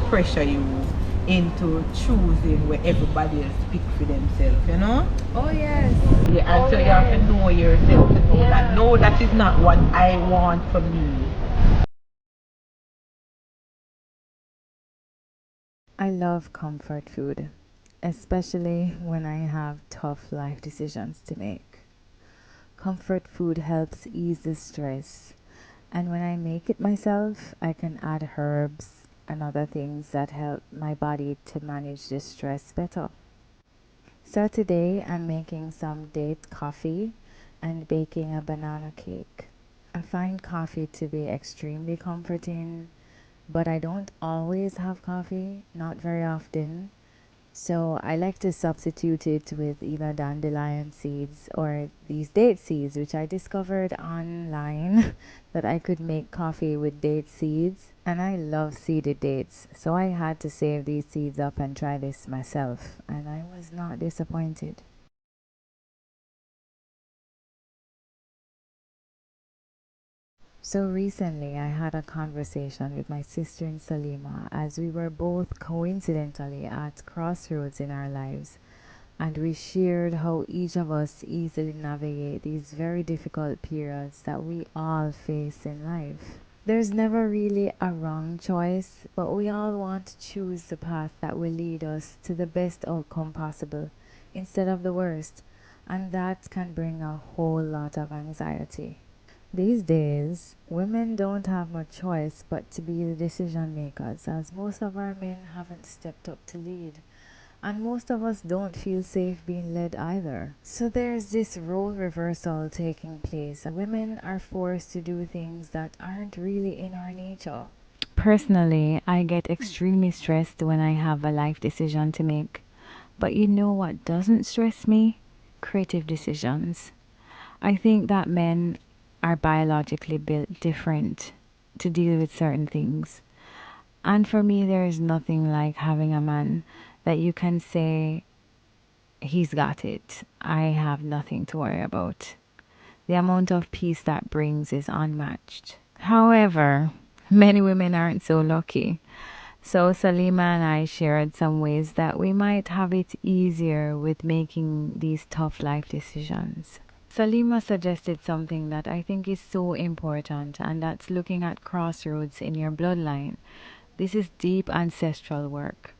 pressure you into choosing where everybody else pick for themselves, you know? Oh yes. Yeah, and Oh, so you have to yes. know yourself to know that Yeah. no, that is not what I want for me. I love comfort food, especially when I have tough life decisions to make. Comfort food helps ease the stress, and when I make it myself, I can add herbs and other things that help my body to manage the stress better. So today I'm making some date coffee and baking a banana cake. I find coffee to be extremely comforting, but I don't always have coffee, not very often. So I like to substitute it with either dandelion seeds or these date seeds, which I discovered online that I could make coffee with date seeds. And I love seeded dates. So I had to save these seeds up and try this myself. And I was not disappointed. So recently, I had a conversation with my sister in Salima as we were both coincidentally at crossroads in our lives, and we shared how each of us easily navigate these very difficult periods that we all face in life. There's never really a wrong choice, but we all want to choose the path that will lead us to the best outcome possible instead of the worst, and that can bring a whole lot of anxiety. These days, women don't have much choice but to be the decision makers, as most of our men haven't stepped up to lead. And most of us don't feel safe being led either. So there's this role reversal taking place. Women are forced to do things that aren't really in our nature. Personally, I get extremely stressed when I have a life decision to make. But you know what doesn't stress me? Creative decisions. I think that men are biologically built different to deal with certain things. And for me, there is nothing like having a man that you can say, he's got it. I have nothing to worry about. The amount of peace that brings is unmatched. However, many women aren't so lucky. So Salima and I shared some ways that we might have it easier with making these tough life decisions. Salima suggested something that I think is so important, and that's looking at crossroads in your bloodline. This is deep ancestral work.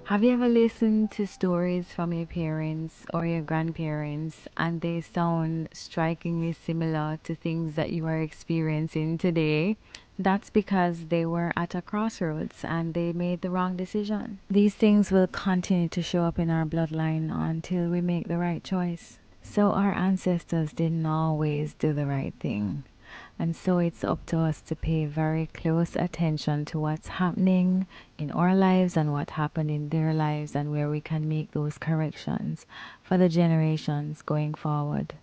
Have you ever listened to stories from your parents or your grandparents and they sound strikingly similar to things that you are experiencing today? That's because they were at a crossroads and they made the wrong decision. These things will continue to show up in our bloodline until we make the right choice. So our ancestors didn't always do the right thing. And so it's up to us to pay very close attention to what's happening in our lives and what happened in their lives and where we can make those corrections for the generations going forward.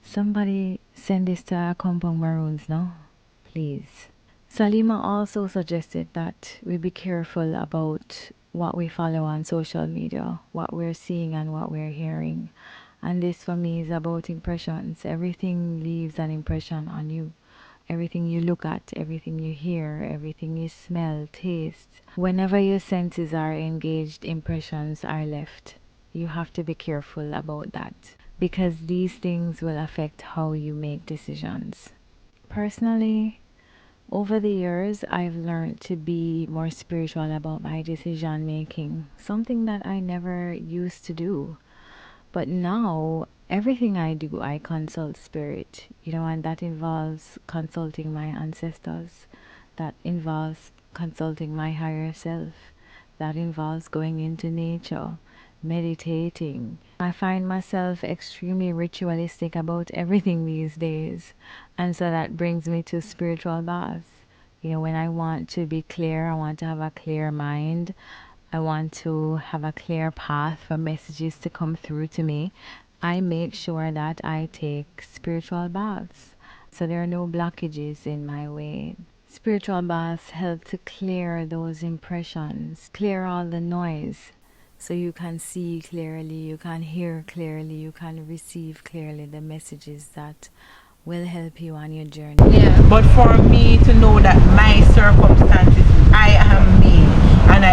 Somebody send this to our compound maroons now, please. Salima also suggested that we be careful about what we follow on social media, what we're seeing and what we're hearing. And this for me is about impressions. Everything leaves an impression on you. Everything you look at, everything you hear, everything you smell, taste. Whenever your senses are engaged, impressions are left. You have to be careful about that because these things will affect how you make decisions. Personally, over the years, I've learned to be more spiritual about my decision making, something that I never used to do. But now, everything I do, I consult spirit, and that involves consulting my ancestors, that involves consulting my higher self, that involves going into nature, meditating. I find myself extremely ritualistic about everything these days, and so that brings me to spiritual baths. When I want to be clear, I want to have a clear mind. I want to have a clear path for messages to come through to me. I make sure that I take spiritual baths so there are no blockages in my way. Spiritual baths help to clear those impressions, clear all the noise so you can see clearly, you can hear clearly, you can receive clearly the messages that will help you on your journey. Yeah, but for me to know that my circumstances, I am me, and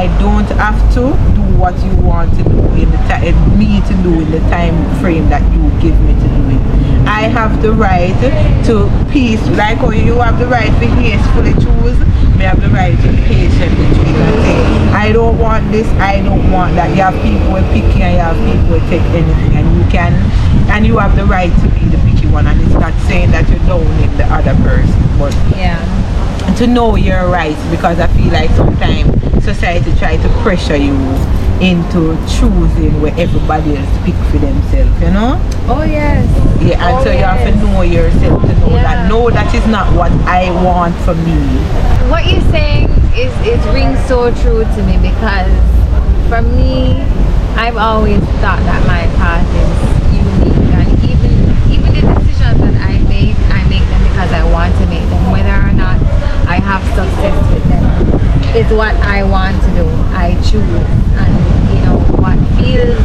have to do what you want to do in the time, me to do in the time frame that you give me to do it. I have the right to peace, like how you have the right to hastefully choose, me have the right to patiently choose and say, I don't want this, I don't want that. You have people who picky and you have people who take anything, and you can, and you have the right to be the picky one, and it's not saying that you don't need the other person, but Yeah. to know your rights, because I feel like sometimes society try to pressure you into choosing where everybody else pick for themselves, you know? Oh yes. Yeah, and Oh, so you have to yes. know yourself to know Yeah. that no, that is not what I want for me. What you're saying is rings so true to me, because for me, I've always thought that my path is unique, and even the decisions that I make them because I want to make them, whether or not I have success with them, is what I want to do. I choose, and you know what feels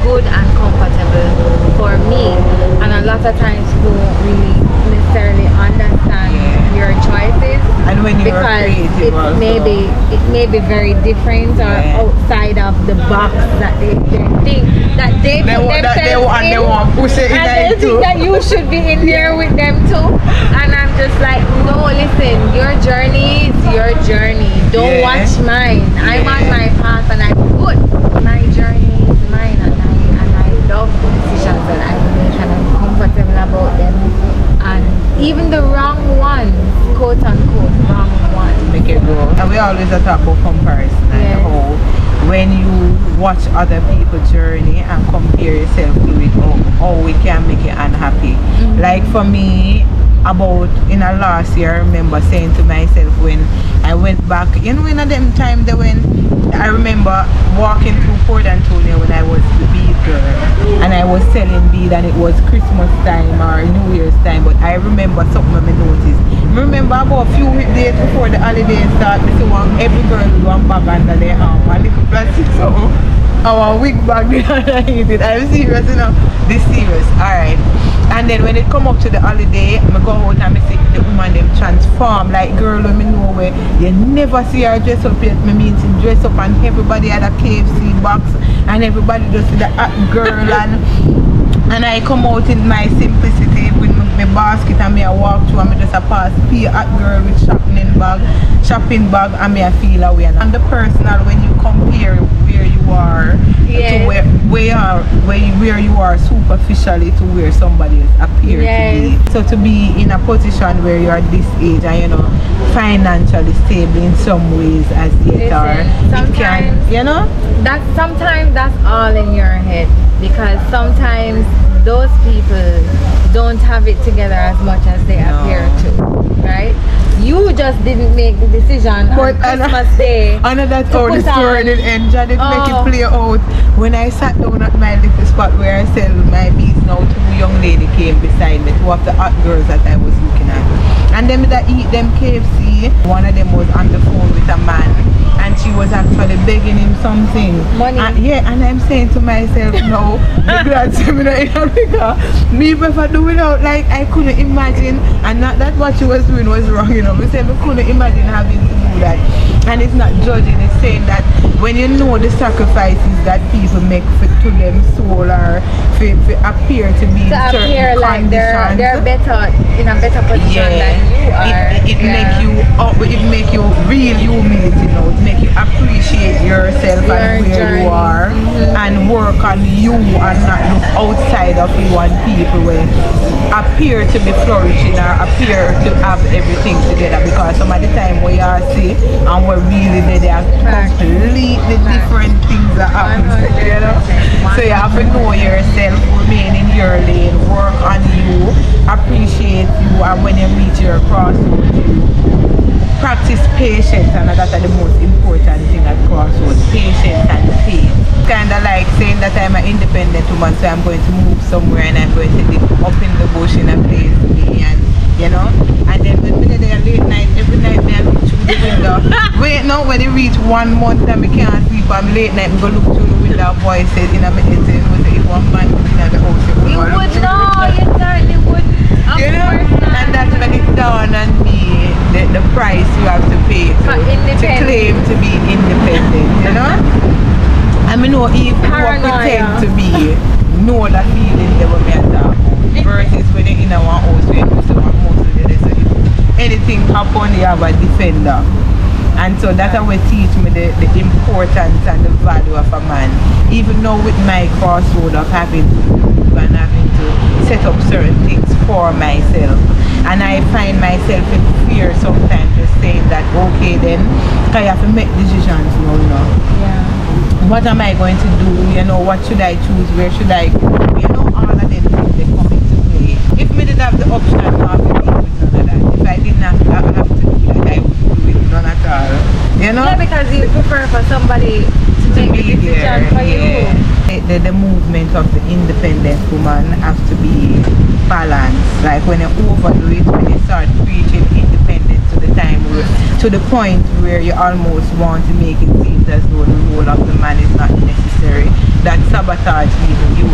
good and comfortable for me. And a lot of times people don't really necessarily understand your choices, And when you're because creative also. it may be very different or outside of the box that they think that they put themselves in, they want to push it in and they there too. think that you should be in there with them too. And I'm just like, no, listen, your journey is your journey. Don't watch mine. I'm on my path and I'm good. My journey is mine, and I love the decisions that I make, and I'm comfortable about them. And even the wrong ones, quote unquote wrong ones, Make it go. And we always talk about comparison and how when you watch other people's journey and compare yourself to it, how we can make you unhappy. Like for me, about in a last year, I remember saying to myself when I went back, you know, in a them time that when I remember walking through Port Antonio when I was the bead girl, and I was selling bead, and it was Christmas time or New Year's time, but I remember something I noticed. Remember about a few days before the holidays start, me see every girl with one bag under their arm, a little plastic something. Our wig bag underneath it. I'm serious, you know. This serious. Alright. And then when it come up to the holiday, I go out and I see the woman them transform. Like girl when me know where you never see her dress up yet. Me mean she dress up and everybody had a KFC box and everybody just see that hot girl and I come out in my simplicity with my basket and me I walk through and me just a pass pay hot girl with shopping bag and me I feel away. And the personal, when you compare where you are to where you are superficially to where somebody else appears to be. So to be in a position where you are this age and you know financially stable in some ways as yet are, it can, you know, sometimes that's all in your head, because sometimes those people don't have it together as much as they appear to, right? You just didn't make the decision on Christmas Day. Another how the story did end, and it make it play out. When I sat down at my little spot where I sell my beads now, two young ladies came beside me, two of the hot girls that I was looking at. And them that eat them KFC, one of them was on the phone with a man, and she was actually begging him something. Money. And I'm saying to myself, no, the glad seminar in Africa, me prefer do without, like I couldn't imagine, and not that what she was doing was wrong, you know. We said we couldn't imagine having to do that. And it's not judging, it's saying that when you know the sacrifices that people make to them soul or for appear to be in certain appear like conditions, they're better in a better position than you are. It make you real humility, you know. It make you appreciate yourself and where you are, and work on you and not look outside of you and people where appear to be flourishing or appear to have everything together, because some of the time we are see and we're really there are completely different things that happen, you know. So you have to know yourself, remain in your lane, work on you, appreciate you, and when you reach your crossroads, you practice patience, and that's the most important thing at crossroads, patience and faith. Kind of like saying that I'm an independent woman, so I'm going to move somewhere and I'm going to live up in the bush in a place to be, and you know, and then when we're there late night, every night me I look through the window. Wait, no, when it reach 1 month and I can't sleep, I'm late night, I go look through the window, boy said in a minute, if one man in the house, You would know, you certainly would. Of course not. And that's when it dawned on me the price you have to pay to claim to be independent, you know? I mean, know if you pretend to be, know that feeling they were meant to versus when you're in a one house where you know someone most of the rest of it. Anything happen, you have a defender. And so that will teach me the importance and the value of a man. Even now with my crossroad of having to move and having to set up certain things for myself. And I find myself in fear sometimes just saying that, okay then, I have to make decisions now, you know. Yeah. What am I going to do? You know, what should I choose? Where should I go? You know, all of them things they come into play. If me did have the option to have to deal with none of that, if I didn't have to do that, I would do it none at all. You know? Yeah, because you prefer for somebody to make the decision for you. The movement of the independent woman has to be balanced. Like when you overdo it, when you start preaching independence to the time where, to the point where you almost want to make it seem as though the role of the man is not necessary, that sabotage even you.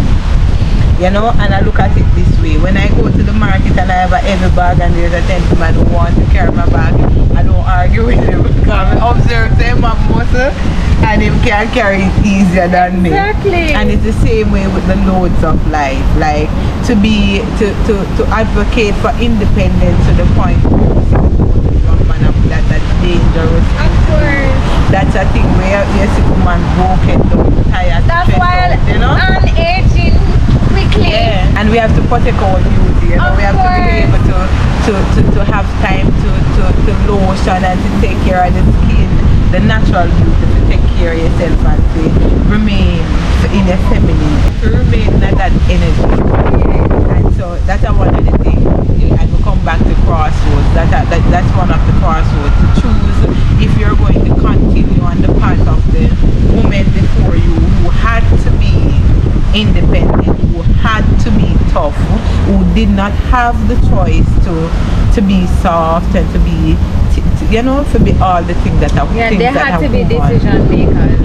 You know, and I look at it this way. When I go to the market and I have a heavy bag and there's a gentleman who wants to carry my bag, I don't argue with him because I observe them my muscle and him can carry it easier than me. Exactly. And it's the same way with the loads of life. Like to advocate for independence to the point where that's dangerous. Of course. That's a thing where you see woman broken down, tired. That's why out, you know? I'm aging quickly. Yeah. And we have to protect our beauty, you know. We have to be able to have time to lotion and to take care of the skin, the natural beauty, to take care of yourself and to remain in your feminine, to remain in that energy. And so that's one of the things. And we come back to crossroads. That's one of the crossroads. To choose if you're going to continue on the path of the woman before you who had to be independent, who had to be tough, who did not have the choice to be soft and to be, you know, to be all the things that are yeah, things they that had to have be gone. decision makers.